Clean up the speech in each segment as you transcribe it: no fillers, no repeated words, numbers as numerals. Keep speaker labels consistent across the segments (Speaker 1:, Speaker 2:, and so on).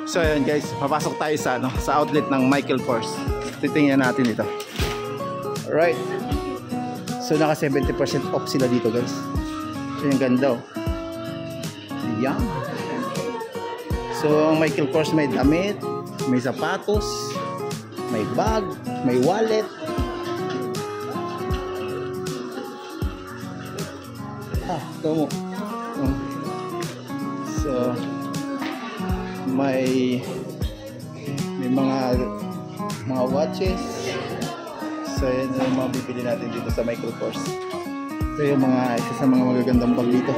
Speaker 1: So ayan guys, papasok tayo sa sa outlet ng Michael Kors. Titingnan natin ito. Alright. So naka 70% off sila dito guys. So yung ganda oh. Yan. So ang Michael Kors may damit, may sapatos, may bag, may wallet. Ito mo. So may mga watches. So yan yung mga bibili natin dito sa Michael Kors. Ito yung isa sa mga magagandang bag dito.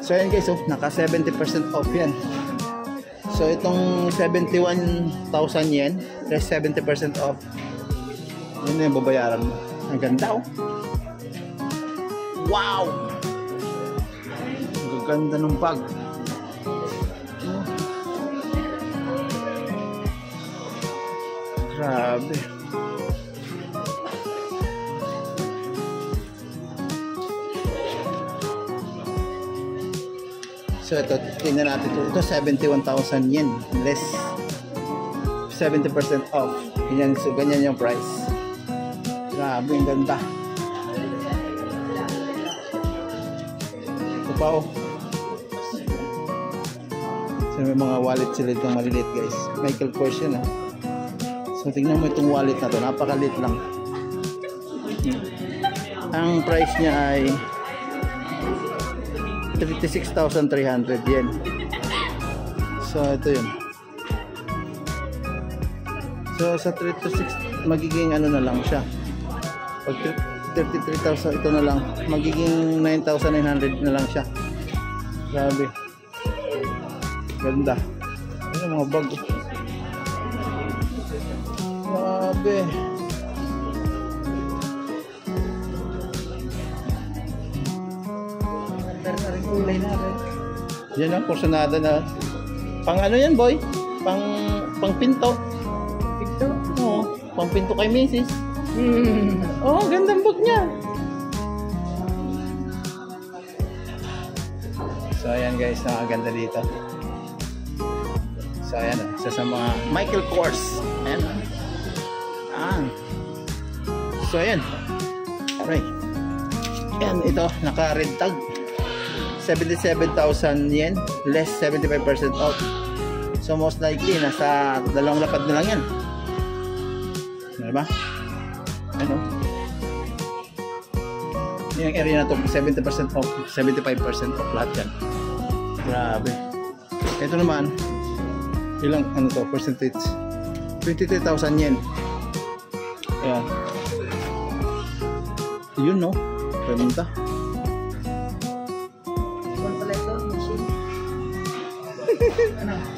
Speaker 1: So yan guys, naka 70% off yan. So itong 71,000 yen plus 70% off. Yun na yung babayaran mo. Ang ganda oh. Wow! Ang ganda ng bag. Grabe. So ito, tingnan natin ito 71,000 yen less 70% off. Ganyan, so ganyan yung price. Grabe, ang ganda. Ito pa oh. So may mga wallet sila itong maliliit guys. Michael Kors yun ah. So tingnan mo itong wallet na to, napakalit lang. Ang price niya ay 36,300 yen. So ito yun. So sa 36 magiging ano na lang siya. Pag 33,000 ito na lang, magiging 9,900 na lang siya. Grabe. Ganda. Ano mga bag. Grabe. Yan ang porsyonada na. Pang ano yan boy? Pang pinto. Pinto? Oo. Pang pinto kay Mrs. Oh, gandang bag niya. So ayan guys, nakaganda dito. So ayan, isa sa mga Michael Kors. Ayan. So ayan. Right. Ayan, ito naka red tag. 77,000 yen less 75% off. So most likely nasa dalawang lapad na lang yan. Diba? Ano? Yung area na to 70% off, 75% off lahat yan. Grabe. Ito naman ilang ano to percentage? 23,000 yen. Ayan. Yun no. Ganda.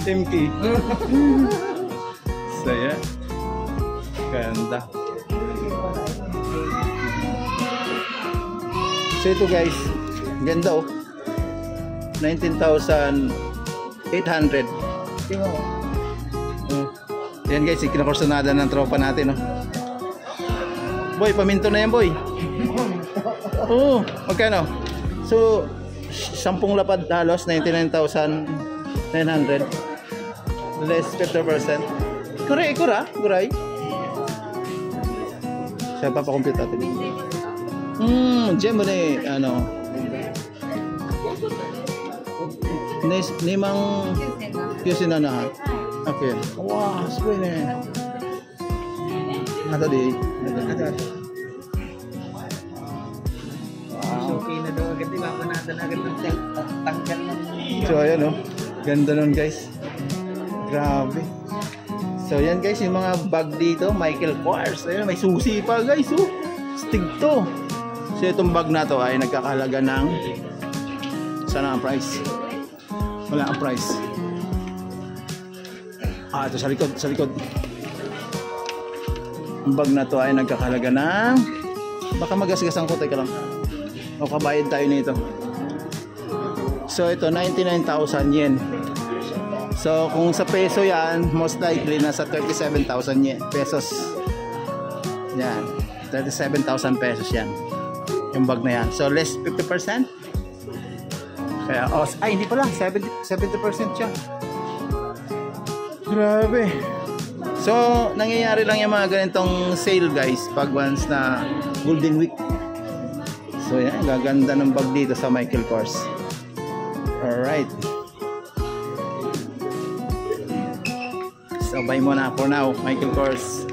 Speaker 1: MK. Saya. Ganda. So ito guys, ganda oh. 19,800. Yan guys, ikinakursunada ng tropa natin oh. Boy, paminto na yan boy. Oo, magkano? So 10 lapad halos 99,900 less 50%. Kuray. Siya papakompute natin. Gem mo na ano. Nimang yusin na. Okay. Wow, swing. Ano di?
Speaker 2: Okay na daw agad, diba? Manatan agad ng tanggal ng...
Speaker 1: So ayan oh, ganda nun guys. Grabe. So yan guys, yung mga bag dito Michael Kors. Ayun, may susi pa guys oh. Stig to. So itong bag na to ay nagkakahalaga ng sana ang price. Wala ang price. Ito sa likod. Ang bag na to ay nagkakahalaga ng, baka magasgasan ko, teka lang. O kabayad tayo nito. So ito 99,000 yen. So kung sa peso yan, most likely nasa 37,000 yen pesos. Yan, 37,000 pesos yan. Yung bag na yan. So less 50%. Kaya ay hindi pala, 70% siya. Grabe. So, nangyayari lang yung mga ganitong sale guys pag once na Golden Week. So, yan. Gaganda ng bag dito sa Michael Kors. Alright. So, bye muna for now, Michael Kors.